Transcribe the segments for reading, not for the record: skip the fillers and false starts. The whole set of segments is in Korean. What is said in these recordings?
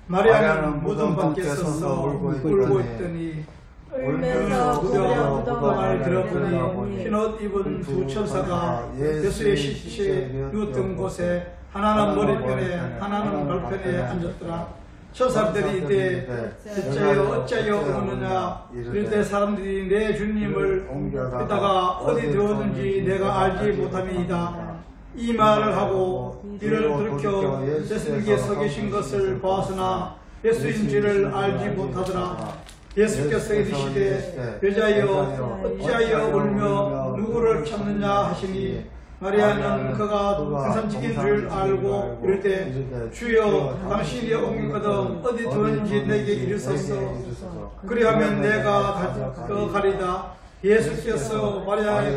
마리아는 무덤 밖에 서서 울고 있더니 울면서 무덤을 들어보니 흰옷 입은 두 천사가 예수의 시체에 누웠던 곳에 하나는 머리편에 하나는 발편에 앉았더라. 천사들이 이때 어찌하여 오느냐 이때 사람들이 내 주님을 이따가 어디 두었는지 내가 알지 못함이니이다. 이 말을 하고 이를 돌이켜 예수님께 서 계신 것을 보았으나 예수인지를 알지 못하더라. 예수께서 이르시되 여자여 어찌하여 울며 누구를 찾느냐 하시니 마리아는 그가 생산직인 줄 알고 이를 때 주여 당신이 옮기거든 어디 두었는지 내게 이르소서. 그리하면 내가 가리다. 예수께서 마리아에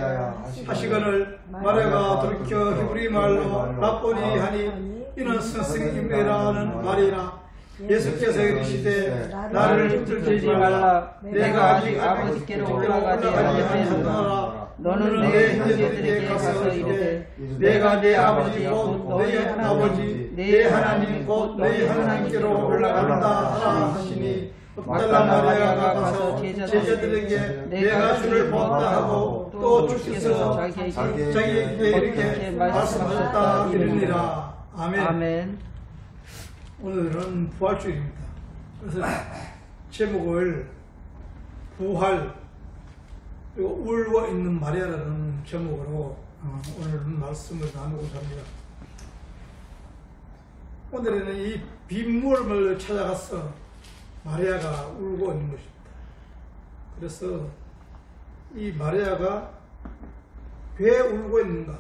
하시거늘 마리아가 돌이켜 히브리 말로 라보니 하니 이는 스승님이라는 말이라. 예수께서 이르시되 나를 붙들지 말라. 내가 아직 아버지께로 올라가지 아니하노라. 너는 내 형제들에게 가서 이르되 내가 내 아버지 곧 너의 아버지 내 하나님 곧 너의 하나님께로 올라간다 하라 하시니 막달라 마리아가 가서 제자들에게 내가 주를 보았다 하고 또 주께서 자기에게 이렇게 말씀하셨다 이르니라. 아멘. 오늘은 부활주일입니다. 그래서 제목을 부활 그리고 울고 있는 마리아라는 제목으로 오늘은 말씀을 나누고자 합니다. 오늘은 이 빈물을 찾아가서 마리아가 울고 있는 것입니다. 그래서 이 마리아가 왜 울고 있는가,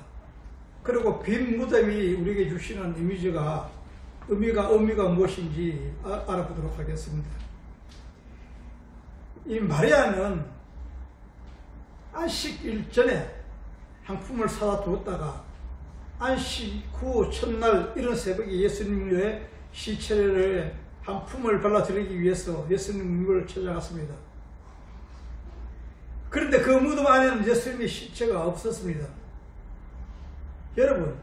그리고 빈 무덤이 우리에게 주시는 의미가 무엇인지 알아보도록 하겠습니다. 이 마리아는 안식일 전에 향품을 사다 두었다가 안식 후 첫날 이른 새벽에 예수님의 시체를 향품을 발라드리기 위해서 예수님을 찾아갔습니다. 그런데 그 무덤 안에는 예수님의 시체가 없었습니다. 여러분,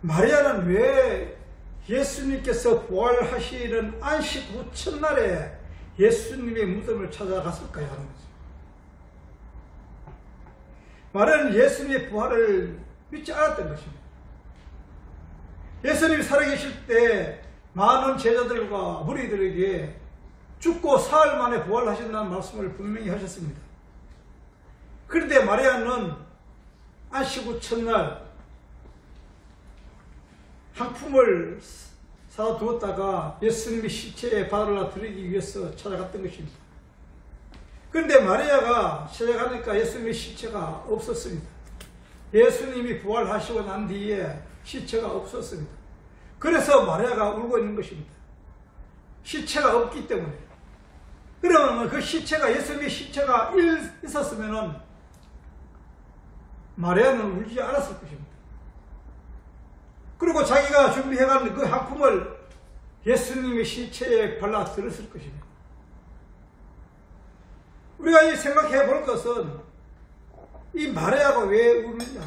마리아는 왜 예수님께서 부활하시는 안식 후 첫날에 예수님의 무덤을 찾아갔을까요? 하는 거죠. 마리아는 예수님의 부활을 믿지 않았던 것입니다. 예수님이 살아계실 때 많은 제자들과 무리들에게 죽고 사흘 만에 부활하신다는 말씀을 분명히 하셨습니다. 그런데 마리아는 안식 후 첫날 향품을 사다 두었다가 예수님의 시체에 발을 드리기 위해서 찾아갔던 것입니다. 그런데 마리아가 찾아가니까 예수님의 시체가 없었습니다. 예수님이 부활하시고 난 뒤에 시체가 없었습니다. 그래서 마리아가 울고 있는 것입니다. 시체가 없기 때문에. 그러면 그 시체가, 예수님의 시체가 있었으면 마리아는 울지 않았을 것입니다. 그리고 자기가 준비해간 그 향품을 예수님의 시체에 발라드렸을 것입니다. 우리가 이 생각해 볼 것은 이 마리아가 왜 우느냐.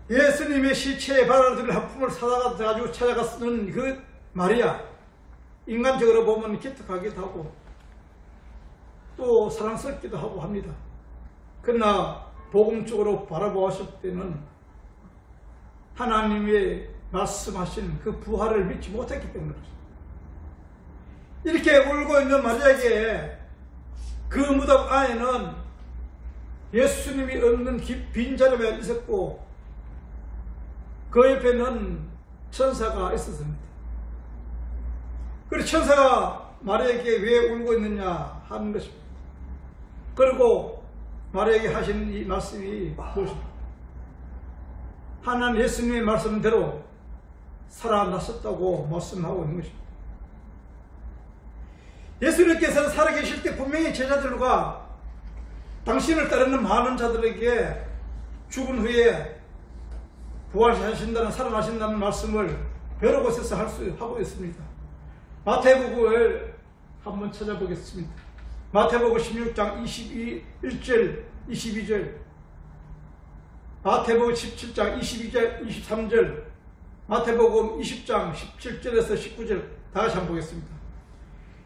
예수님의 시체에 발라드릴 향품을 사다가 가지고 찾아갔는 그 마리아, 인간적으로 보면 기특하기도 하고 또 사랑스럽기도 하고 합니다. 그러나 복음적으로 바라보았을 때는 하나님의 말씀하신 그 부활을 믿지 못했기 때문입니다. 이렇게 울고 있는 마리아에게 그 무덤 안에는 예수님이 없는 빈자리가 있었고 그 옆에는 천사가 있었습니다. 그리고 천사가 마리아에게 왜 울고 있느냐 하는 것입니다. 그리고 마리아에게 하신 이 말씀이 무엇입니까? 하나님 예수님의 말씀대로 살아나셨다고 말씀하고 있는 것입니다. 예수님께서는 살아계실 때 분명히 제자들과 당신을 따르는 많은 자들에게 죽은 후에 부활하신다는, 살아나신다는 말씀을 여러 곳에서 하고 있습니다. 마태복음을 한번 찾아보겠습니다. 마태복음 16장 21절 22절, 마태복음 17장 22절 23절, 마태복음 20장 17절에서 19절 다시 한번 보겠습니다.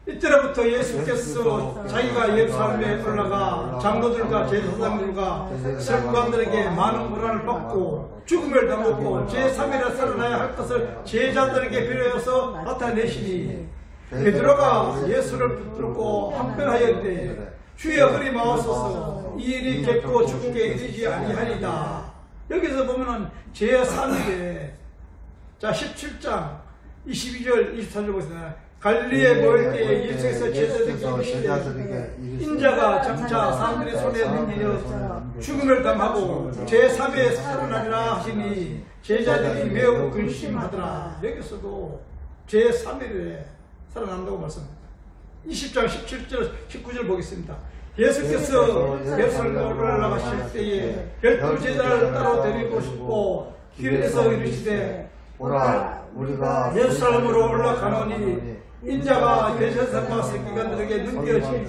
이때로부터 예수께서 자기가 예루살렘에 올라가 장로들과 제사장들과 서기관들에게 많은 고난을 받고 죽음을 당하고 제3일에 살아나야 할 것을 제자들에게 비례해서 나타내시니 베드로가 예수를 붙들고 한편하였되 주여 그리 마옵소서 이 일이 결코 죽게 이르지 아니하리다. 여기서 보면은 제3일에 자 17장 22절 24절 보겠습니다. 갈릴리에 모일 때에 예수께서 제자들에게 이르시되 인자가 장차 사람들의 손에 넘겨 죽음을 당하고 제3일에 살아나리라 하시니 제자들이 매우 근심하더라. 여기서도 제3일에 살아난다고 말씀합니다. 20장 17절 19절 보겠습니다. 예수께서 예루살렘에 올라가실 때에 12제자를 따로 데리고 싶고 길에서 이르시되 보라 우리가 예루살렘으로 올라가노니 인자가 대제사장과 서기관들에게 넘겨지니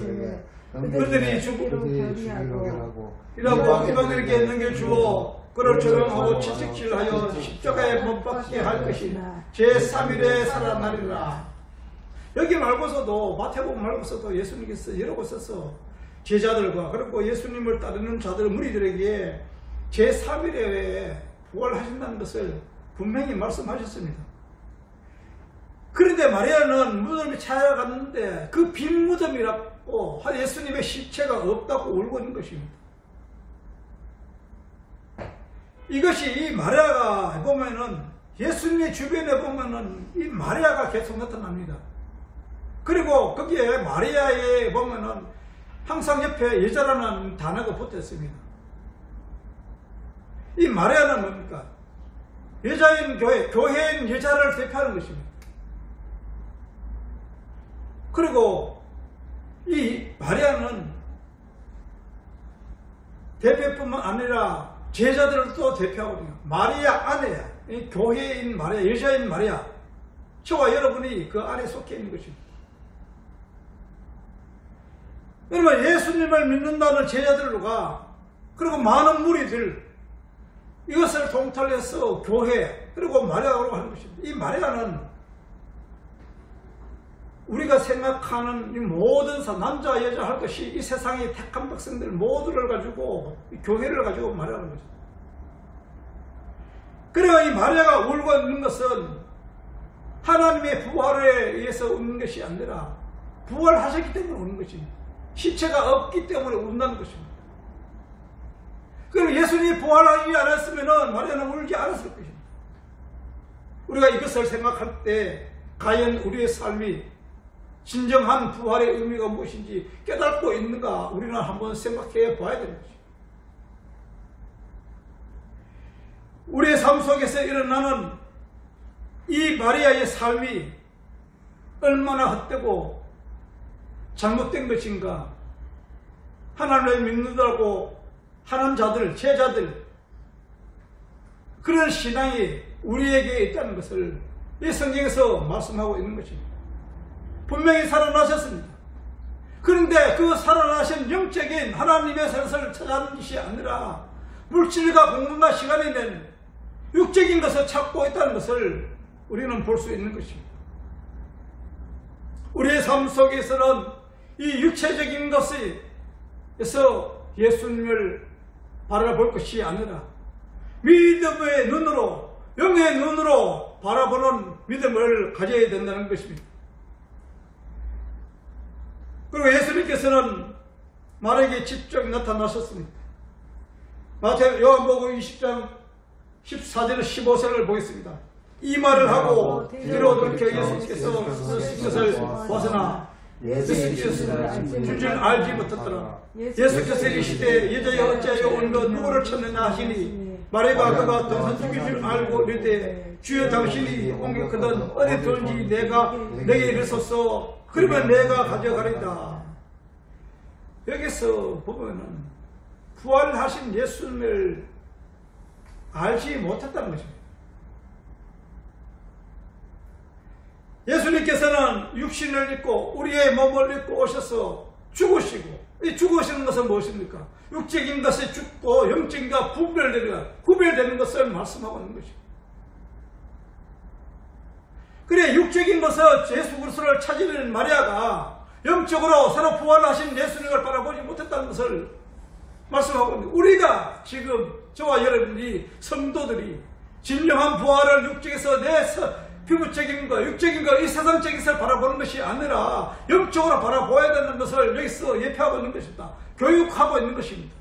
그들이 죽이라고 이방인에게 넘겨주어 그를 조롱하고 채찍질하여 십자가에 못 박게 할 것이 제3일에 살아나리라. 여기 말고서도 마태복음 말고서도 예수님께서 여러 곳에서 제자들과 그리고 예수님을 따르는 자들 무리들에게 제3일에 부활하신다는 것을 분명히 말씀하셨습니다. 그런데 마리아는 무덤에 찾아갔는데 그 빈 무덤이라고 예수님의 시체가 없다고 울고 있는 것입니다. 이것이 이 마리아가 보면은 예수님의 주변에 보면은 이 마리아가 계속 나타납니다. 그리고 거기에 마리아에 보면은 항상 옆에 여자라는 단어가 붙어 있습니다. 이 마리아는 뭡니까? 여자인 교회인 여자를 대표하는 것입니다. 그리고 이 마리아는 대표뿐만 아니라 제자들을 또 대표하거든요. 마리아 안에야, 이 교회인 마리아, 여자인 마리아, 저와 여러분이 그 안에 속해 있는 것입니다. 여러분, 예수님을 믿는다는 제자들과 그리고 많은 무리들, 이것을 통틀해서 교회, 그리고 마리아라고 하는 것입니다. 이 마리아는 우리가 생각하는 이 모든 남자 여자 할 것이 이 세상의 택한 백성들 모두를 가지고 교회를 가지고 말하는 거죠. 그래서 이 마리아가 울고 있는 것은 하나님의 부활에 의해서 웃는 것이 아니라 부활하셨기 때문에 우는 것입니다. 시체가 없기 때문에 운다는 것입니다. 그럼 예수님이 부활하지 않았으면 마리아는 울지 않았을 것입니다. 우리가 이것을 생각할 때 과연 우리의 삶이 진정한 부활의 의미가 무엇인지 깨닫고 있는가 우리는 한번 생각해 봐야 되는 것입니다. 우리의 삶 속에서 일어나는 이 마리아의 삶이 얼마나 헛되고 잘못된 것인가, 하나님을 믿는다고 하는 자들, 제자들, 그런 신앙이 우리에게 있다는 것을 이 성경에서 말씀하고 있는 것입니다. 분명히 살아나셨습니다. 그런데 그 살아나신 영적인 하나님의 생사를 찾아가는 것이 아니라 물질과 공간과 시간이 낸 육적인 것을 찾고 있다는 것을 우리는 볼 수 있는 것입니다. 우리의 삶 속에서는 이 육체적인 것에서 예수님을 바라볼 것이 아니라 믿음의 눈으로, 영의 눈으로 바라보는 믿음을 가져야 된다는 것입니다. 그리고 예수님께서는 마리아에게 직접 나타나셨습니다. 요한복음 20장 14절 15절을 보겠습니다. 이 말을 하고 뒤로 돌이켜 예수께서 것을 벗어나 예수께서 줄 알지 못했더라. 예수께서 이르시되 여자여 어찌하여 오늘도 누구를 찾느냐 하시니 마리아가 그가 동선 죽일 줄 알고 이르되 주여 당신이 옮겼거든 어디 들은지 내가 내게 이르소서 그러면 내가 가져가리다. 여기서 보면은 부활하신 예수님을 알지 못했다는 것입니다. 예수님께서는 육신을 입고 우리의 몸을 입고 오셔서 죽으시고, 이 죽으시는 것은 무엇입니까? 육적인 것이 죽고 영적인 것 구별되는 것을 말씀하고 있는 것입니다. 그래 육적인 것을 예수 그리스도를 찾으려는 마리아가 영적으로 새로 부활하신 예수님을 바라보지 못했다는 것을 말씀하고 있는데, 우리가 지금 저와 여러분이 성도들이 진정한 부활을 육적에서 내서 피부적인 것, 육적인 것, 이 세상적인 것을 바라보는 것이 아니라 영적으로 바라보아야 되는 것을 여기서 예표하고 있는 것입니다. 교육하고 있는 것입니다.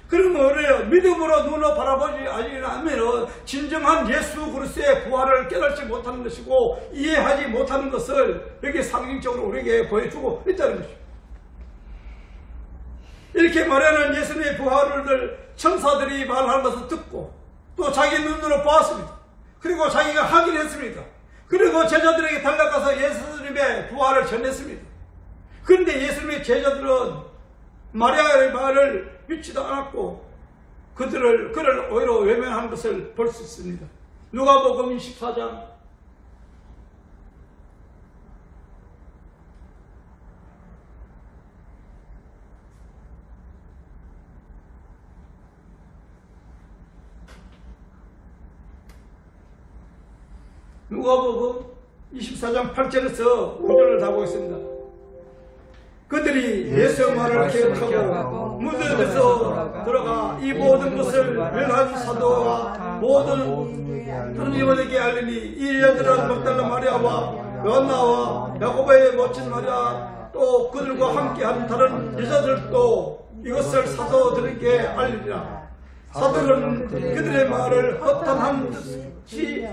그러면 우리가 믿음으로 눈으로 바라보지 않으면 진정한 예수 그리스도의 부활을 깨닫지 못하는 것이고 이해하지 못하는 것을 여기 상징적으로 우리에게 보여주고 있다는 것입니다. 이렇게 말하는 예수님의 부활을 천사들이 말하는 것을 듣고 또 자기 눈으로 보았습니다. 그리고 자기가 확인했습니다. 그리고 제자들에게 달려가서 예수님의 부활을 전했습니다. 그런데 예수님의 제자들은 마리아의 말을 믿지도 않았고 그를 오히려 외면한 것을 볼 수 있습니다. 누가복음 24장 누가복음 24장 8절에서 9절을 다 보겠습니다. 그들이 예수의 말을 기억하고 무덤에서 들어가 이 모든 것을 멸한 사도와 모든 형제들에게 알리니 이 여자들은 막달라 마리아와 요한나와 야고보의 모친 마리아 또 그들과 함께한 다른 여자들도 이것을 사도들에게 알리리라. 사도들은 그들의 말을 허탄한 듯이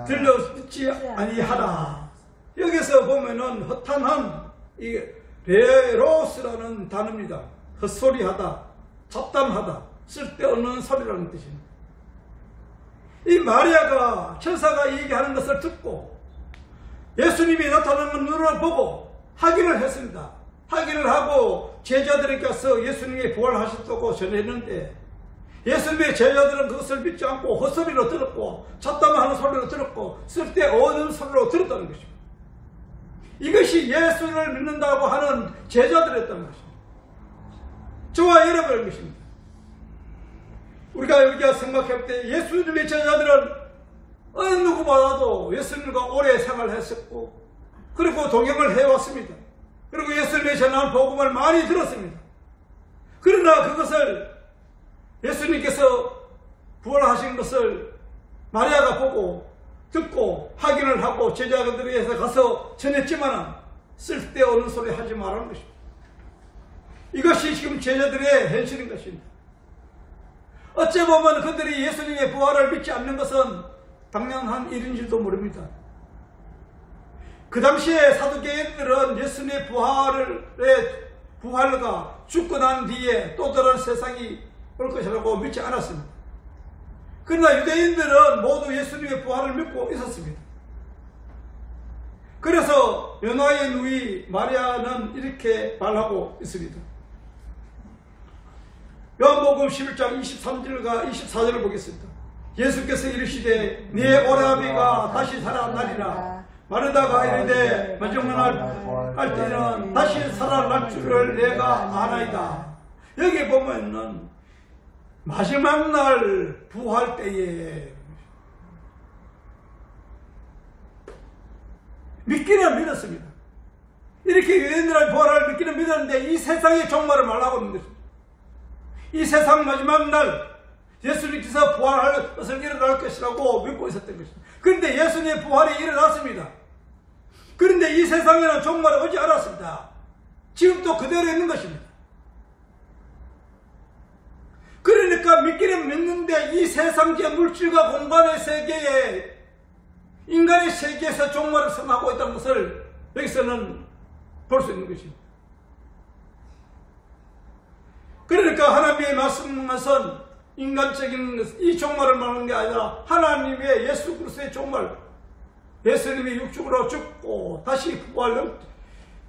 들려 듣지 아니하라. 여기서 보면은 허탄한 이 베로스라는 단어입니다. 헛소리하다, 잡담하다, 쓸데없는 소리라는 뜻입니다. 이 마리아가 천사가 얘기하는 것을 듣고 예수님이 나타나는 걸 눈으로 보고 확인을 했습니다. 확인을 하고 제자들에게 가서 예수님이 부활하셨다고 전했는데 예수님의 제자들은 그것을 믿지 않고 헛소리로 들었고 잡담하는 소리로 들었고 쓸데없는 소리로 들었다는 것입니다. 이것이 예수를 믿는다고 하는 제자들이었다는 것입니다. 저와 여러분의 것입니다. 우리가 여기가 생각할 때 예수님의 제자들은 어느 누구보다도 예수님과 오래 생활했었고 그리고 동행을 해왔습니다. 그리고 예수님의 전한 복음을 많이 들었습니다. 그러나 그것을 예수님께서 부활하신 것을 마리아가 보고 듣고 확인을 하고 제자들에게 가서 전했지만 쓸데없는 소리 하지 말라는 것입니다. 이것이 지금 제자들의 현실인 것입니다. 어찌 보면 그들이 예수님의 부활을 믿지 않는 것은 당연한 일인 줄도 모릅니다. 그 당시에 사두개인들은 예수님의 부활과 죽고 난 뒤에 또 다른 세상이 올 것이라고 믿지 않았습니다. 그러나 유대인들은 모두 예수님의 부활을 믿고 있었습니다. 그래서 연하의 누이 마리아는 이렇게 말하고 있습니다. 요한복음 11장 23절과 24절을 보겠습니다. 예수께서 이르시되 네 오라비가 다시 살아나리라. 마르다가 이르되 마지막 날 때는 다시 살아날 줄을 내가 아나이다. 여기 보면은 마지막 날 부활 때에 믿기는 믿었습니다. 이렇게 유대인들의 부활을 믿기는 믿었는데 이 세상의 종말을 말하고 있는 것입니다. 이 세상 마지막 날 예수님께서 부활할 것을 일어날 것이라고 믿고 있었던 것입니다. 그런데 예수님의 부활이 일어났습니다. 그런데 이 세상에는 종말이 오지 않았습니다. 지금도 그대로 있는 것입니다. 그러니까 믿기는 믿는데 이 세상의 물질과 공간의 세계에 인간의 세계에서 종말을 선하고 있다는 것을 여기서는 볼 수 있는 것입니다. 그러니까 하나님의 말씀은 인간적인 이 종말을 말하는 게 아니라 하나님의 예수 그리스도의 종말, 예수님이 육축으로 죽고 다시 부활한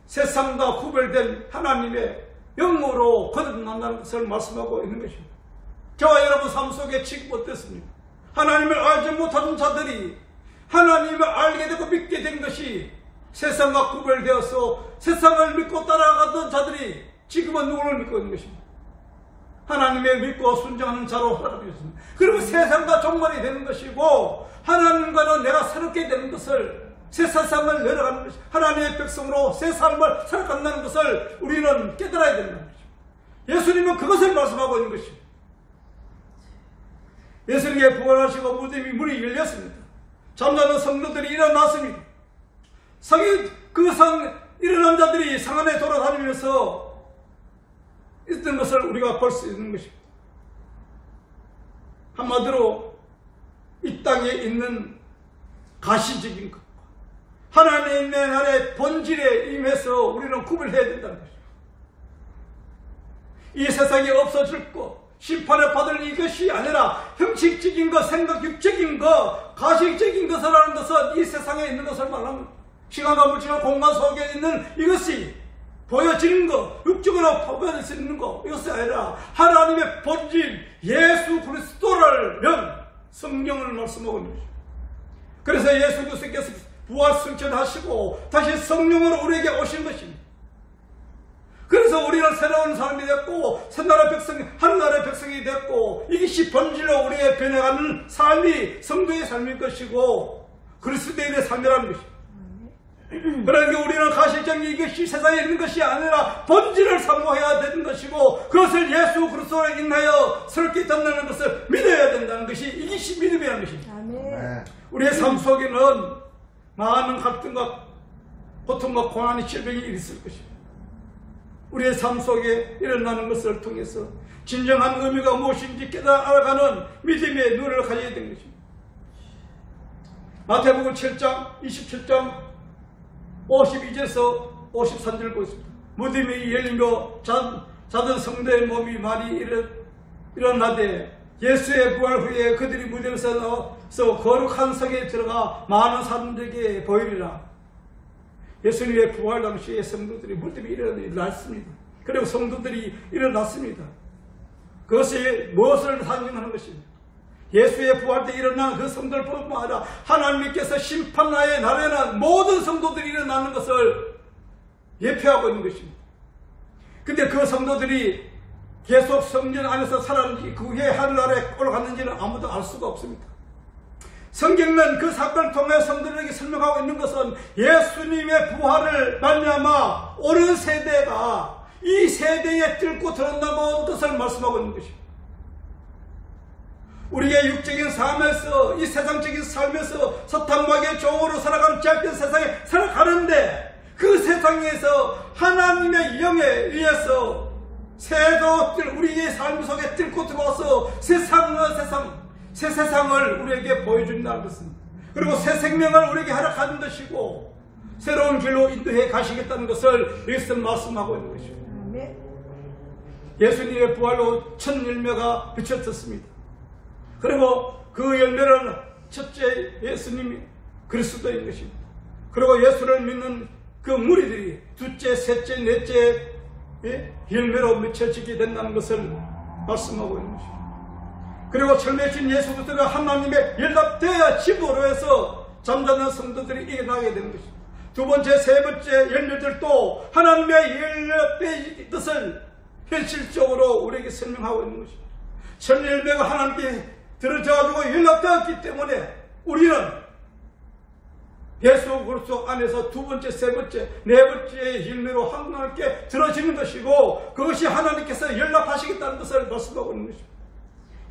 세상과 구별된 하나님의 영으로 거듭난다는 것을 말씀하고 있는 것입니다. 저와 여러분 삶 속에 지금 어떻습니까? 하나님을 알지 못하는 자들이 하나님을 알게 되고 믿게 된 것이 세상과 구별되어서 세상을 믿고 따라가던 자들이 지금은 누구를 믿고 있는 것입니다? 하나님의 믿고 순종하는 자로 살아가고 있습니다. 그러면 세상과 종말이 되는 것이고 하나님과는 내가 새롭게 되는 것을, 새 세상을 열어가는 것이, 하나님의 백성으로 새 삶을 살아간다는 것을 우리는 깨달아야 된다는 것입니다. 예수님은 그것을 말씀하고 있는 것입니다. 예수님이 부활하시고 무덤이 문이 열렸습니다. 잠자는 성도들이 일어났습니다. 일어난 자들이 상 안에 돌아다니면서 있던 것을 우리가 볼 수 있는 것입니다. 한마디로 이 땅에 있는 가시적인 것과 하나님의 나라의 본질에 임해서 우리는 구별해야 된다는 것입니다. 이 세상에 없어질 것, 심판을 받을 이것이 아니라 형식적인 것, 생각, 육적인 것, 가식적인 것을 하는 것은 이 세상에 있는 것을 말합니다. 시간과 물질과 공간 속에 있는 이것이 보여지는 것, 육적으로 보여질 수 있는 것, 이것이 아니라 하나님의 본질 예수 그리스도를 연 성경을 말씀하고 있는 것입니다. 그래서 예수 그리스도께서 부활 승천하시고 다시 성령으로 우리에게 오신 것입니다. 그래서 우리는 새로운 사람이 됐고 새나라 백성이 하늘나라의 백성이 됐고 이것이 본질로 우리의 변해가는 삶이 성도의 삶일 것이고 그리스도인의 삶이라는 것입니다. 그러니까 우리는 가시적인 이것이 세상에 있는 것이 아니라 본질을 사모해야 되는 것이고 그것을 예수 그리스도로 인하여 새롭게 된다는 것을 믿어야 된다는 것이 이것이 믿음이라는 것입니다. 아멘. 우리의 삶 속에는 많은 갈등과 고통과 고난이 질병이 있을 것입니다. 우리의 삶 속에 일어나는 것을 통해서 진정한 의미가 무엇인지 깨달아 알아가는 믿음의 눈을 가져야 되는 것입니다. 마태복음 7장 27장 52절에서 53절을 보겠습니다. 무덤이 열리며 자던 성도의 몸이 많이 일어나되 예수의 부활 후에 그들이 무덤에서 나와서 거룩한 성에 들어가 많은 사람들에게 보이리라. 예수님의 부활 당시에 성도들이 무덤이 일어났습니다. 그리고 성도들이 일어났습니다. 그것이 무엇을 상징하는 것입니다. 예수의 부활 때 일어난 그 성도들뿐만 아니라 하나님께서 심판의 날에는 모든 성도들이 일어나는 것을 예표하고 있는 것입니다. 근데 그 성도들이 계속 성전 안에서 살았는지 그 후에 하늘나라에 올라갔는지는 아무도 알 수가 없습니다. 성경은 그 사건을 통해 성도들에게 설명하고 있는 것은 예수님의 부활을 말미암아 오는 세대가 이 세대에 뚫고 들어온다는 것을 말씀하고 있는 것입니다. 우리의 육적인 삶에서 이 세상적인 삶에서 사탄마귀의 종으로 살아가는 짧은 세상에 살아가는데 그 세상에서 하나님의 영에 의해서 새도 우리의 삶 속에 뚫고 들어와서 새 세상을 우리에게 보여준다는 것입니다. 그리고 새 생명을 우리에게 허락하는 것이고 새로운 길로 인도해 가시겠다는 것을 여기서 말씀하고 있는 것입니다. 예수님의 부활로 첫 열매가 비춰졌습니다. 그리고 그 열매는 첫째 예수님이 그리스도인 것입니다. 그리고 예수를 믿는 그 무리들이 둘째, 셋째, 넷째 열매로 맺혀지게 된다는 것을 말씀하고 있는 것입니다. 그리고 철매신 예수 그리스도가 하나님의 연락되어 집으로 해서 잠자는 성도들이 일어나게 되는 것입니다. 두 번째, 세 번째 열매들도 하나님의 연락된 뜻을 현실적으로 우리에게 설명하고 있는 것입니다. 첫 열매가 하나님께 들어져가지고 연락되었기 때문에 우리는 예수 그리스도 안에서 두 번째, 세 번째, 네 번째 열매로 하나님께 들어지는 것이고 그것이 하나님께서 연락하시겠다는 것을 말씀하고 있는 것입니다.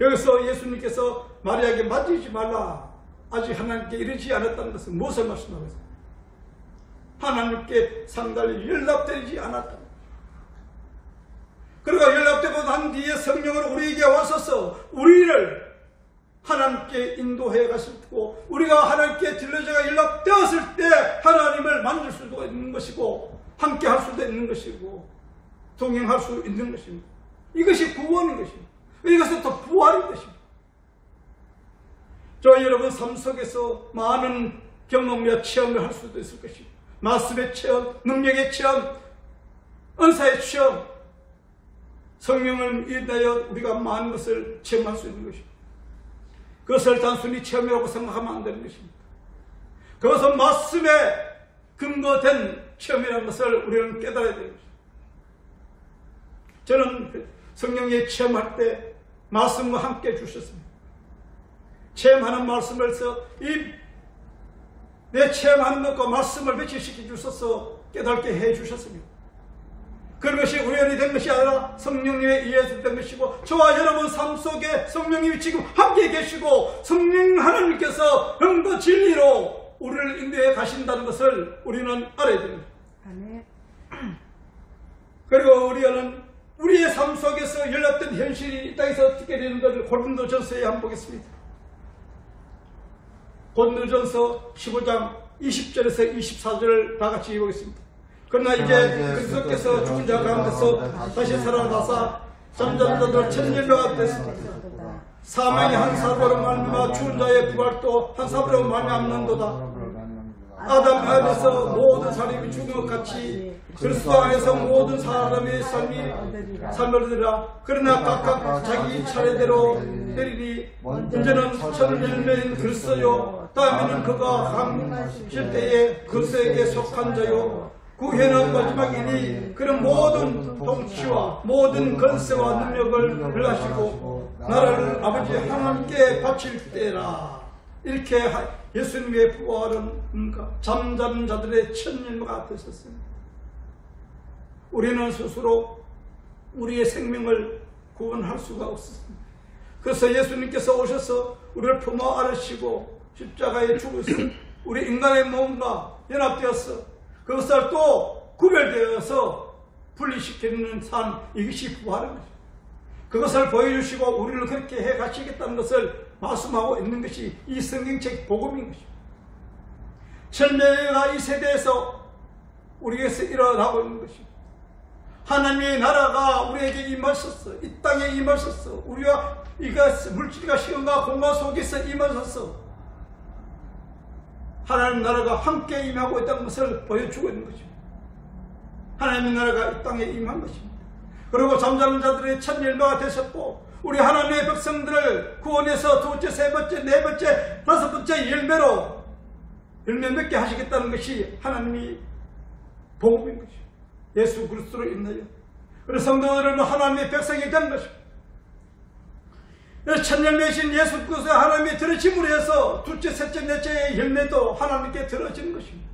여기서 예수님께서 마리아에게 만지지 말라. 아직 하나님께 이르지 않았다는 것은 무엇을 말씀하고 있습니까? 하나님께 상달리 연락되지 않았다. 그리고 연락되고 난 뒤에 성령으로 우리에게 와서서 우리를 하나님께 인도해 가시고 우리가 하나님께 들려져가 연락되었을 때 하나님을 만질 수도 있는 것이고 함께 할 수도 있는 것이고 동행할 수 있는 것입니다. 이것이 구원인 것입니다. 이것은 또 부활인 것입니다. 저희 여러분 삶 속에서 많은 경험과 체험을 할 수도 있을 것입니다. 말씀의 체험, 능력의 체험, 은사의 체험, 성령을 인하여 우리가 많은 것을 체험할 수 있는 것입니다. 그것을 단순히 체험이라고 생각하면 안 되는 것입니다. 그것은 말씀에 근거된 체험이라는 것을 우리는 깨달아야 되는 것입니다. 저는 성령의 체험할 때 말씀과 함께 주셨습니다. 체험하는 말씀에서 내 체험하는 것과 말씀을 매치시켜 주셔서 깨닫게 해 주셨습니다. 그것이 우연히 된 것이 아니라 성령님에 의해서 된 것이고, 저와 여러분 삶 속에 성령님이 지금 함께 계시고 성령 하나님께서 영과 진리로 우리를 인도해 가신다는 것을 우리는 알아야 됩니다. 아멘. 그리고 우리는 우리의 삶 속에서 열렸던 현실이 이 땅에서 어떻게 되는 것을 고린도전서에 한번 보겠습니다. 고린도전서 15장 20절에서 24절을 다 같이 보겠습니다. 그러나 이제 그리스도께서 죽은 자 가운데서 다시 살아나사 잠자는 자들 천일배가 됐습니다. 사망이 한 사람으로 말미암아 죽은 자의 부활도 한 사람으로 말미암는도다. 아담 안에서 모든 사람이 죽은 것 같이 그리스도 안에서 모든 사람의 삶을 얻으리라. 그러나 각각 자기 차례대로 되리니 먼저는 천을 열매인 그리스도요, 다음에는 그가 강실 때에 그리스도에게 속한 자요, 그 후에는 마지막이니 그는 모든 통치와 모든 권세와 능력을 멸하시고 나라를 아버지 하나님께 바칠 때라. 이렇게 예수님의 부활은 잠자는 자들의 천일마가 되셨습니다. 우리는 스스로 우리의 생명을 구원할 수가 없었습니다. 그래서 예수님께서 오셔서 우리를 품어 안으시고 십자가에 죽으셔서 우리 인간의 몸과 연합되어서 그것을 또 구별되어서 분리시키는 삶, 이것이 부활인 것입니다. 그것을 보여주시고 우리를 그렇게 해 가시겠다는 것을 말씀하고 있는 것이 이 성경책 복음인 것입니다. 천명회가 이 세대에서 우리에게서 일어나고 있는 것입니다. 하나님의 나라가 우리에게 임하셨어. 이 땅에 임하셨어. 우리와 물질과 시간과 공간 속에서 임하셨어. 하나님 나라가 함께 임하고 있다는 것을 보여주고 있는 것입니다. 하나님의 나라가 이 땅에 임한 것입니다. 그리고 잠자는 자들의 첫 열매가 되셨고, 우리 하나님의 백성들을 구원해서 두째, 세 번째, 네 번째, 다섯 번째 열매로 열매 맺게 하시겠다는 것이 하나님이 복음인 것입니다. 예수 그리스도로 인하여. 그래서 성도들은 하나님의 백성이 된 것입니다. 첫 열매이신 예수 그리스도 하나님이 들으심으로 해서 둘째, 셋째, 넷째의 열매도 하나님께 들어지는 것입니다.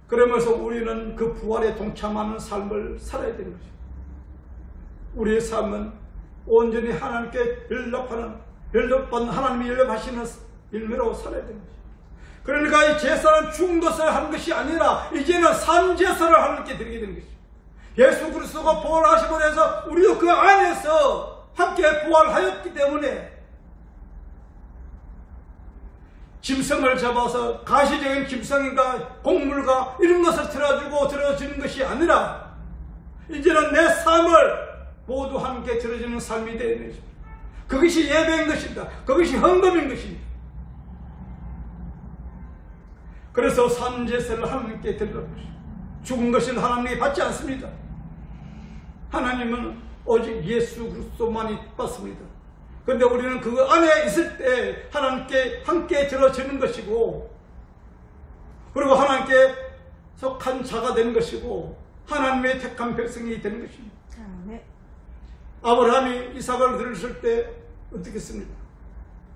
그러면서 우리는 그 부활에 동참하는 삶을 살아야 되는 것입니다. 우리의 삶은 온전히 하나님께 연락받는 하나님이 연락하시는 열매로 살아야 되는 것입니다. 그러니까 이 제사는 죽은 것을 하는 것이 아니라 이제는 산제사를 하나님께 드리게 되는 것입니다. 예수 그리스도가 부활하시고 나서 우리도 그 안에서 함께 부활하였기 때문에 짐승을 잡아서 가시적인 짐승인가 곡물과 이런 것을 들어주는 것이 아니라 이제는 내 삶을 모두 함께 들어주는 삶이 되는 것입니다. 그것이 예배인 것입니다. 그것이 헌금인 것입니다. 그래서 산제사를 하나님께 드리는 것입니다. 죽은 것을 하나님이 받지 않습니다. 하나님은 오직 예수 그리스도만이 받습니다. 그런데 우리는 그 안에 있을 때 하나님께 함께 들어주는 것이고, 그리고 하나님께 속한 자가 되는 것이고, 하나님의 택한 백성이 되는 것입니다. 네. 아브라함이 이삭을 들으실 때 어떻게 했습니까?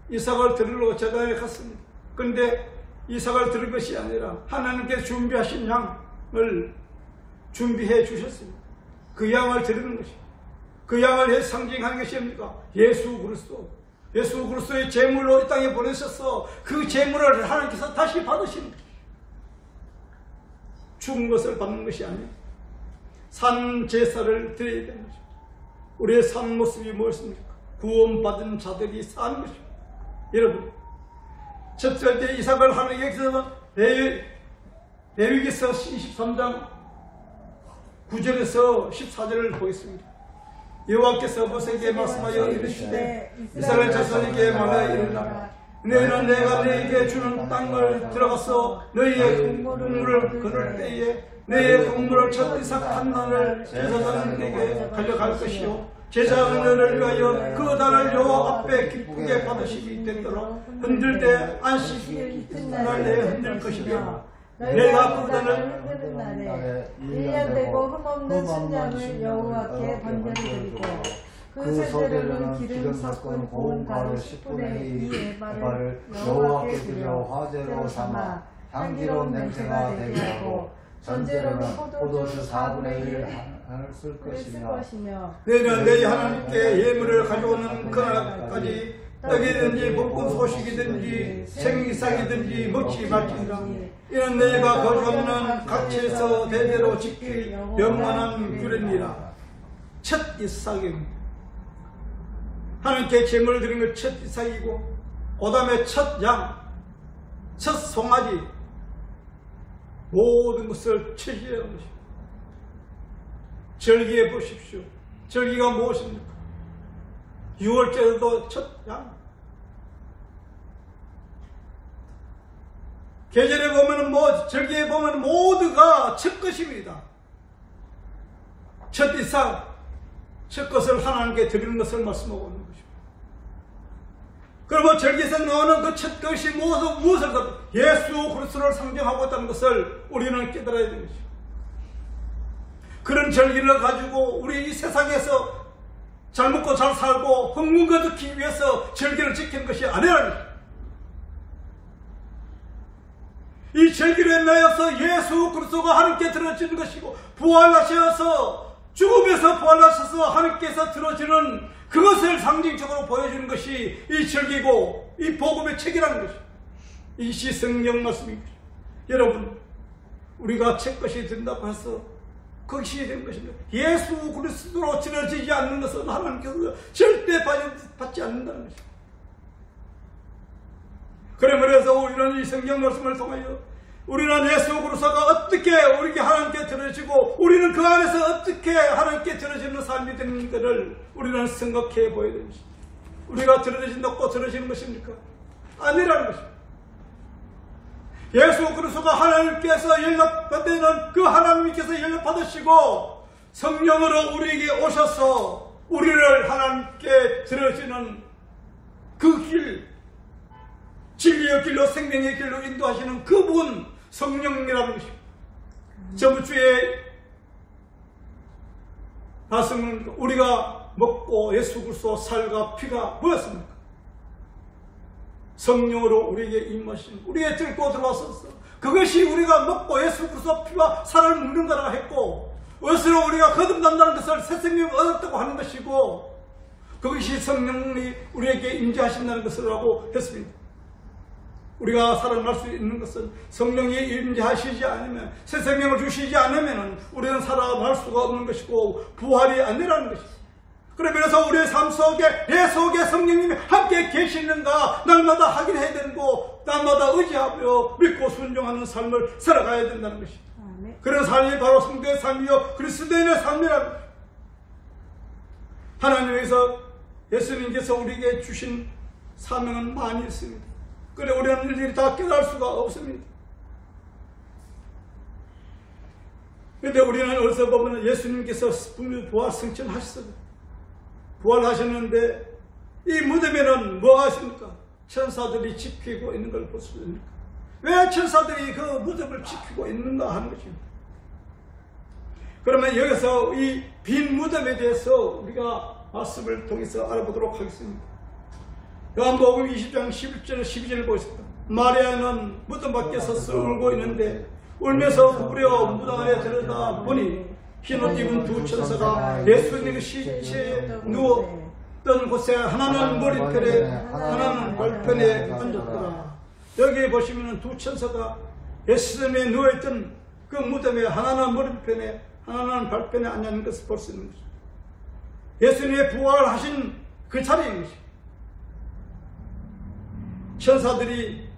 이삭을 들으러 제단에 갔습니다. 그런데 이삭을 들은 것이 아니라 하나님께 준비하신 양을 준비해 주셨습니다. 그 양을 드리는 것입니다. 그 양을 상징하는 것이 뭡니까? 예수 그리스도. 예수 그리스도의 제물로 이 땅에 보내셔서 그 제물을 하나님께서 다시 받으시는 것입니다. 죽은 것을 받는 것이 아니에요. 산 제사를 드려야 되는 것입니다. 우리의 산 모습이 무엇입니까? 구원받은 자들이 사는 것입니다. 여러분, 첫 번째 이삭을 하나님께서 레위기서 23장 9절에서 14절을 보겠습니다. 여호와께서 모세에게 말씀하여 이르시되 이스라엘 자손에게 말하여 이르라. 너희는 내가 너희에게 주는 땅을 들어가서 너희의 곡물을 거둘 때에 너희의 곡물을 첫 이삭 한 단을 제사장에게 가져갈 것이요, 제사장은 너를 위하여 그 단을 여호와 앞에 기쁘게 받으시기 되도록 흔들되 안식 날에 흔들 것이며, 내가 그 단을 흔드는 날에 1년 되고 흠없는 순양을 여호와께 번제를 드리고 그 소재로는 기름 섞은 고운 가루 10분의 2 에바를 여호와께 드려 화제로 삼아 향기로운 냄새가 되게 하고 전제로는 포도주 4분의 1을 쓸 것이며 너희는 너희 하나님께 예물을 가져오는 그날까지 떡이든지 볶은 소식이든지 생이삭이든지 먹지 말지니라. 이는 너희가 거주하는 각지에서 대대로 지킬 영원한 규례니라. 첫 이삭입니다. 하나님께 제물을 드리는 것 첫 이삭이고, 그 다음에 첫 양, 첫 송아지, 모든 것을 최시하는 것입니다. 절기에 보십시오. 절기가 무엇입니까? 6월절도 첫 양. 계절에 보면 절기에 보면 모두가 첫 것입니다. 첫 이삭, 첫 것을 하나님께 드리는 것을 말씀하고 있는 것입니다. 그러면 절기에서 나오는 그 첫 것이 무엇을 예수 그리스도를 상징하고 있다는 것을 우리는 깨달아야 되는 것입니다. 그런 절기를 가지고 우리 이 세상에서 잘 먹고 잘 살고 흥분 거두기 위해서 절기를 지키는 것이 아니라는 것입니다. 이 절기로 인하여서 예수 그리스도가 하나님께 들어지는 것이고, 부활하셔서 죽음에서 부활하셔서 하나님께서 들어지는 그것을 상징적으로 보여주는 것이 이 절기고 이 복음의 책이라는 것입니다. 이것이 성경 말씀입니다. 여러분, 우리가 책 것이 된다고 해서 그것이 된 것입니다. 예수 그리스도로 들어지지 않는 것은 하나님께서 절대 받지 않는다는 것입니다. 그러므로 우리는 이 성경 말씀을 통하여 우리는 예수 그리스도가 어떻게 우리에게 하나님께 들어지고 우리는 그 안에서 어떻게 하나님께 들어지는 삶이 되는 것을 우리는 생각해 보여야 됩니다. 우리가 들어진다고 들어지는 것입니까? 아니라는 것입니다. 예수 그리스도가 하나님께서 연락받는 그 하나님께서 연락받으시고 성령으로 우리에게 오셔서 우리를 하나님께 들어지는 그 길, 진리의 길로 생명의 길로 인도하시는 그분 성령이라는 것입니다. 저번 주에 말씀은 우리가 먹고 예수 그리스도 살과 피가 뭐였습니까? 성령으로 우리에게 임하신, 우리에게 들고 들어와서 그것이 우리가 먹고 예수 그리스도 피와 살을 먹는 거라고 했고, 어디서 우리가 거듭난다는 것을 새 생명을 얻었다고 하는 것이고, 그것이 성령이 우리에게 임재하신다는 것이라고 했습니다. 우리가 살아날 수 있는 것은 성령이 임재하시지 않으면, 새 생명을 주시지 않으면 우리는 살아날 수가 없는 것이고 부활이 아니라는 것입니다. 그러면서 우리의 삶 속에 내 속에 성령님이 함께 계시는가 날마다 확인해야 되고 날마다 의지하며 믿고 순종하는 삶을 살아가야 된다는 것입니다. 그런 삶이 바로 성도의 삶이요 그리스도인의 삶이라는 것입니다. 하나님께서 예수님께서 우리에게 주신 사명은 많이 있습니다. 그래 우리는 일일이 다 깨달을 수가 없습니다. 그런데 우리는 어디서 보면 예수님께서 분명히 부활 승천하셨어요. 부활하셨는데 이 무덤에는 뭐 하십니까? 천사들이 지키고 있는 걸 볼 수 있습니까? 왜 천사들이 그 무덤을 지키고 있는가 하는 것입니다. 그러면 여기서 이 빈 무덤에 대해서 우리가 말씀을 통해서 알아보도록 하겠습니다. 요한복음 20장 11절 12절을 보겠습니다. 마리아는 무덤 밖에 서서 울고 있는데 울면서 구부려 무덤 안에 들여다 보니 흰옷 입은 두 천사가 예수님의 시체에 누웠던 곳에 하나는 머리편에 하나는 발편에 앉았더라. 여기 보시면 두 천사가 예수님이 누워있던 그 무덤에 하나는 머리편에 하나는 발편에 앉는 것을 볼 수 있는 것입니다. 예수님의 부활하신 그 자리인 것입니다. 천사들이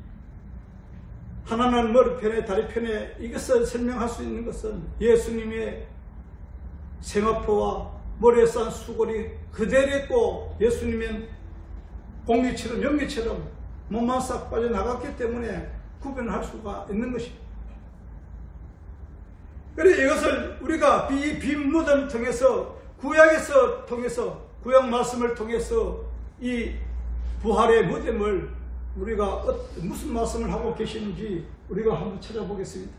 하나는 머리편에 다리편에 이것을 설명할 수 있는 것은 예수님의 생화포와 머리에 싼 수골이 그대로 있고 예수님은 공기처럼 연기처럼 몸만 싹 빠져나갔기 때문에 구별할 수가 있는 것입니다. 그래서 이것을 우리가 이 빈 무덤을 통해서 구약 말씀을 통해서 이 부활의 무덤을 우리가 무슨 말씀을 하고 계시는지 우리가 한번 찾아보겠습니다.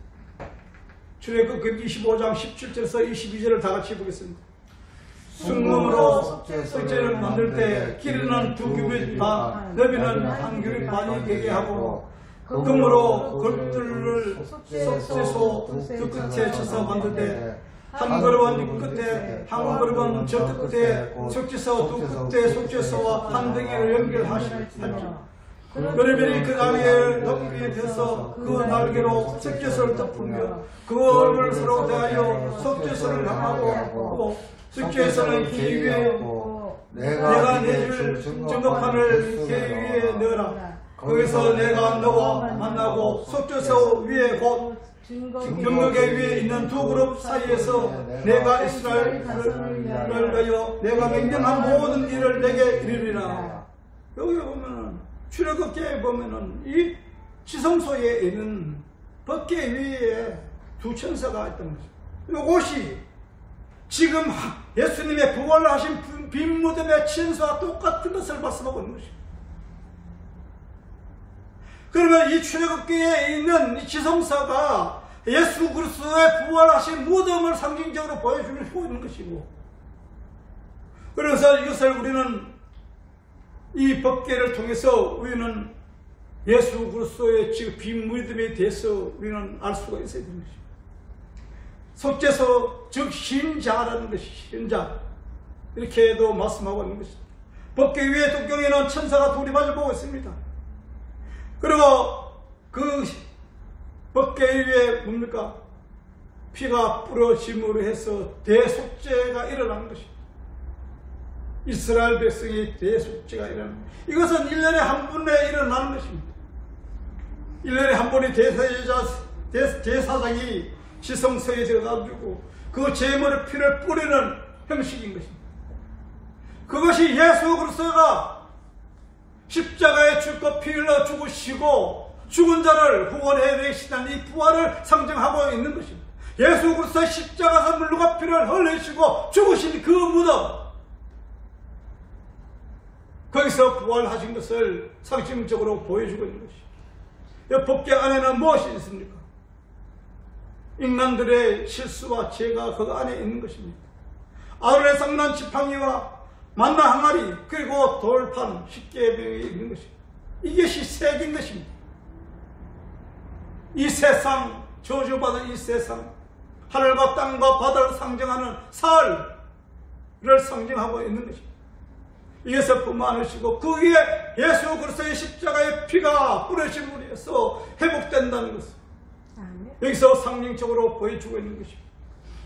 출애굽기 25장 17절에서 22절을 다 같이 보겠습니다. 순금으로 속죄를 만들 때 길이는 2규빗 반, 너비는 1규빗 반이 되게 하고 금으로 걸들을 속죄소 두 끝에 쳐서 만들 때 한 그릇은 끝에 한 그릇은 저 끝에 속죄소 두 끝에 속죄소와 한 덩이를 연결하시고 그러면 그 날개를 높이에 펴서 그 날개로 속죄소를 덮으며 그걸 서로 대하여 속죄소를 향하고 속죄소는 기 위에 내가 내줄 증거판을 기 위에 넣어라. 거기서 내가 너와 만나고 속죄소 위에 곧 경력의 위에 있는 두 그룹 사이에서 내가 이스라엘을 위하여 내가 명령한 모든 일을 내게 이르리라. 여기 보면은 출애굽기에 보면은 이 지성소에 있는 법궤 위에 두 천사가 있던 거죠. 이것이 지금 예수님의 부활하신 빈 무덤의 천사와 똑같은 것을 말씀하고 있는 것입니다. 그러면 이 출애굽기에 있는 이 지성사가 예수 그리스도의 부활하신 무덤을 상징적으로 보여주고 있는 것이고, 그래서 이것을 우리는 이 법궤를 통해서 우리는 예수 그리스도의 지금 빈 무덤에 대해서 우리는 알 수가 있어야 되는 것입니다. 속죄소 즉 신자라는 것이 신자 이렇게도 말씀하고 있는 것입니다. 법궤 위에 독경에는 천사가 둘이 마주보고 있습니다. 그리고 그 법궤 위에 뭡니까? 피가 뿌려짐으로 해서 대속죄가 일어나는 것입니다. 이스라엘 백성의 대속죄가 일어나는 것입니다. 이것은 1년에 한 번에 일어나는 것입니다. 1년에 한 번에 제사장이 지성소에 들어가지고 그 제물의 피를 뿌리는 형식인 것입니다. 그것이 예수 그리스도가 십자가에 죽고 피 흘러 죽으시고 죽은 자를 구원해 내시다는 이 부활을 상징하고 있는 것입니다. 예수 그리스도의 십자가에서 물과 피를 흘리시고 죽으신 그 무덤, 거기서 부활하신 것을 상징적으로 보여주고 있는 것입니다. 이 법궤 안에는 무엇이 있습니까? 인간들의 실수와 죄가 그 안에 있는 것입니다. 아론의 쌍난 지팡이와 만나 항아리 그리고 돌판 십계명이 있는 것입니다. 이것이 색인 것입니다. 이 세상, 저주받은 이 세상, 하늘과 땅과 바다를 상징하는 살을 상징하고 있는 것입니다. 이것을 뿐만 아니시고 그 위에 예수 그리스도의 십자가의 피가 뿌려짐으로 해서 회복된다는 것을 여기서 상징적으로 보여주고 있는 것입니다.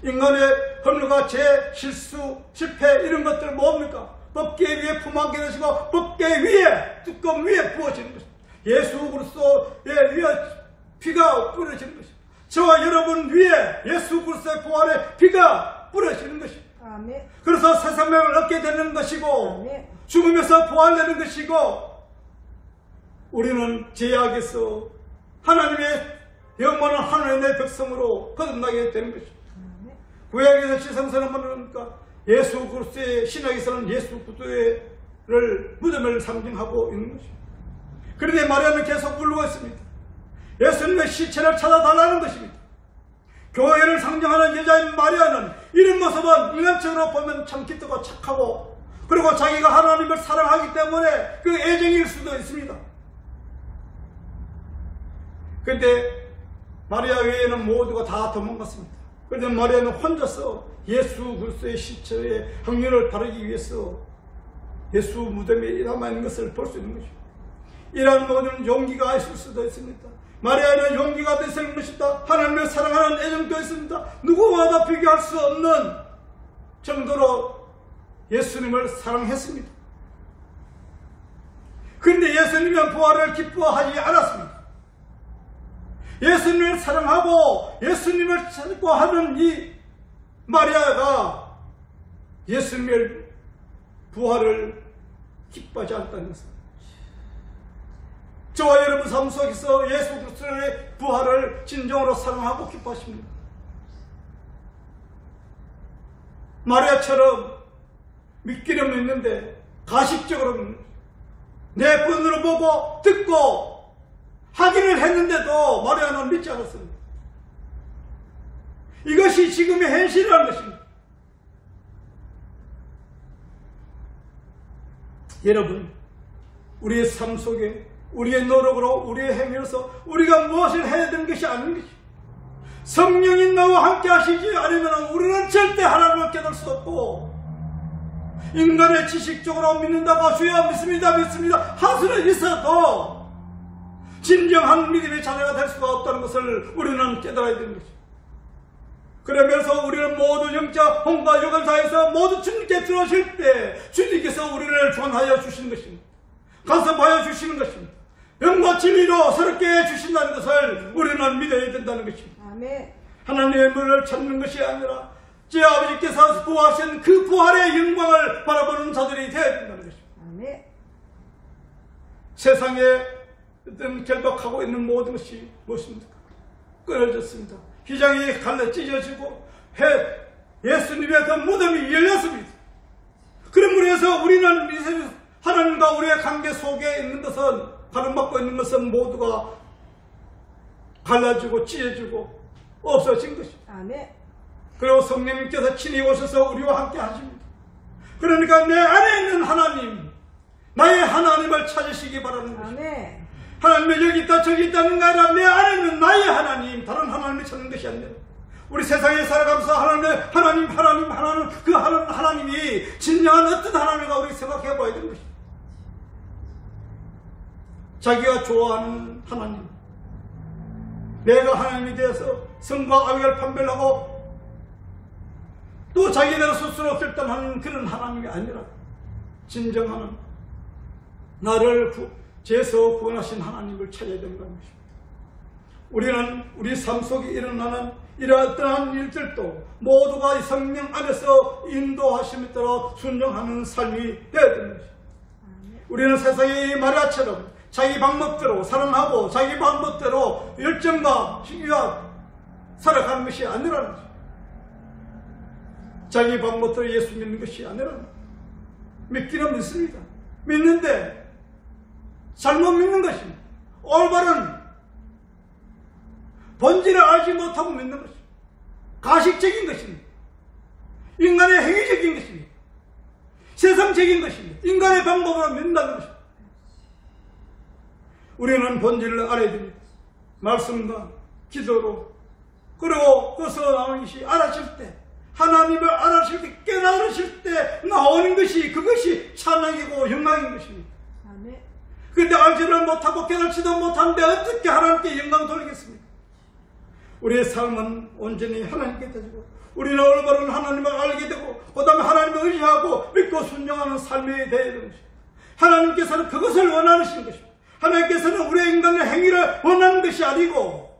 인간의 허물과 죄, 실수, 실패 이런 것들 뭡니까? 법궤 위에 품하게 되시고 법궤 위에 뚜껑 위에 부어지는 것입니다. 예수 그리스도의 위에 피가 뿌려지는 것입니다. 저와 여러분 위에 예수 그리스도의 부활의 피가 뿌려지는 것입니다. 아멘. 그래서 새 생명을 얻게 되는 것이고 아멘. 죽으면서 부활되는 것이고 우리는 죄악에서 하나님의 영원한 하나님의 백성으로 거듭나게 되는 것입니다. 구약에서 지성서는 뭐니까 예수 그리스도의 신약에서는 예수 그리스도를 무덤을 상징하고 있는 것입니다. 그런데 마리아는 계속 부르고 있습니다. 예수님의 시체를 찾아달라는 것입니다. 교회를 상징하는 여자인 마리아는 이런 모습은 인간적으로 보면 참 기특하고 착하고 그리고 자기가 하나님을 사랑하기 때문에 그 애정일 수도 있습니다. 그런데 마리아 외에는 모두가 다 도망갔습니다. 그런데 마리아는 혼자서 예수 그리스도의 시체의 확률을 다루기 위해서 예수 무덤에 남아있는 것을 볼 수 있는 것입니다. 이러한 모든 용기가 있을 수도 있습니다. 마리아는 용기가 있을 것이다. 하나님을 사랑하는 애정도 있습니다. 누구와도 비교할 수 없는 정도로 예수님을 사랑했습니다. 그런데 예수님은 부활을 기뻐하지 않았습니다. 예수님을 사랑하고 예수님을 찾고 하는 이 마리아가 예수님의 부활을 기뻐하지 않았다는 것입니다. 저와 여러분 삶 속에서 예수 그리스도의 부활을 진정으로 사랑하고 기뻐하십니다. 마리아처럼 믿기는 믿는데 가식적으로 믿는 내 눈으로 보고 듣고 하기를 했는데도 마리아는 믿지 않았습니다. 이것이 지금의 현실이라는 것입니다. 여러분, 우리의 삶 속에 우리의 노력으로 우리의 행위로서 우리가 무엇을 해야 되는 것이 아닌 것이, 성령이 나와 함께 하시지 않으면 우리는 절대 하나님을 깨달을 수 없고, 인간의 지식적으로 믿는다고 주여 믿습니다 할 수는 있어도 진정한 믿음의 자녀가 될 수가 없다는 것을 우리는 깨달아야 되는 것이죠. 그러면서 우리는 모두 영적 혼과 육을 다해서 모두 주님께 들어오실 때 주님께서 우리를 구원하여 주시는 것입니다. 간섭하여 주시는 것입니다. 영과 진리로 새롭게 해주신다는 것을 우리는 믿어야 된다는 것입니다. 아멘. 하나님의 문을 찾는 것이 아니라 제 아버지께서 구하신 그 부활의 영광을 바라보는 자들이 되어야 된다는 것입니다. 아멘. 세상에 어떤 결박하고 있는 모든 것이 무엇입니까? 끊어졌습니다. 휘장이 갈라 찢어지고 예수님의 그 무덤이 열렸습니다. 그러므로 해서 우리는 하나님과 우리의 관계 속에 있는 것은, 가름받고 있는 것은 모두가 갈라지고 찢어지고 없어진 것입니다. 아멘. 그리고 성령님께서 친히 오셔서 우리와 함께 하십니다. 그러니까 내 안에 있는 하나님, 나의 하나님을 찾으시기 바라는 것입니다. 아멘. 하나님이 여기 있다 저기 있다는 게 아니라 내 안에 있는 나의 하나님, 다른 하나님을 찾는 것이 아니라 우리 세상에 살아가면서 하나님 그 하나님이 진정한 어떤 하나님인가 우리 생각해 봐야 되는 것입니다. 자기가 좋아하는 하나님, 내가 하나님이 되어서 성과 악을 판별하고 또 자기네로 스스로 결단하는 그런 하나님이 아니라 진정한 나를 죄에서 구원하신 하나님을 찾아야 된다는 것입니다. 우리는 우리 삶 속에 일어나는 이러한 일들도 모두가 성령 안에서 인도하심에 따라 순종하는 삶이 되어야 되는 것입니다. 우리는 세상의 마리아처럼 자기 방법대로 사랑하고 자기 방법대로 열정과 희귀와 살아가는 것이 아니라는 것입니다. 자기 방법대로 예수 믿는 것이 아니라는 것입니다. 믿기는 믿습니다. 믿는데 잘못 믿는 것입니다. 올바른 본질을 알지 못하고 믿는 것입니다. 가식적인 것입니다. 인간의 행위적인 것입니다. 세상적인 것입니다. 인간의 방법으로 믿는다는 것입니다. 우리는 본질을 알아야 됩니다. 말씀과 기도로, 그리고 그것으로 나오는 것이 알아질 때, 하나님을 알아실 때, 깨달으실 때 나오는 것이, 그것이 찬양이고 영광인 것입니다. 아멘. 그런데 알지를 못하고 깨달지도 못하는데 어떻게 하나님께 영광 돌리겠습니까? 우리의 삶은 온전히 하나님께 되고, 우리는 올바른 하나님을 알게 되고, 그 다음에 하나님을 의지하고 믿고 순종하는 삶이 되어야 되는 것입니다. 하나님께서는 그것을 원하시는 것입니다. 하나님께서는 우리의 인간의 행위를 원하는 것이 아니고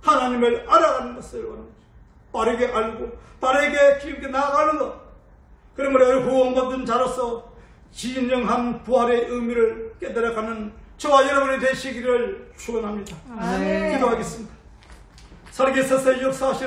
하나님을 알아가는 것을 원하는 것입니다. 빠르게 알고 빠르게 기울게 나아가는 것. 그러므로 구원받은 자로서 진정한 부활의 의미를 깨달아가는 저와 여러분이 되시기를 축원합니다. 아멘. 기도하겠습니다. 살아계셔서 역사하시는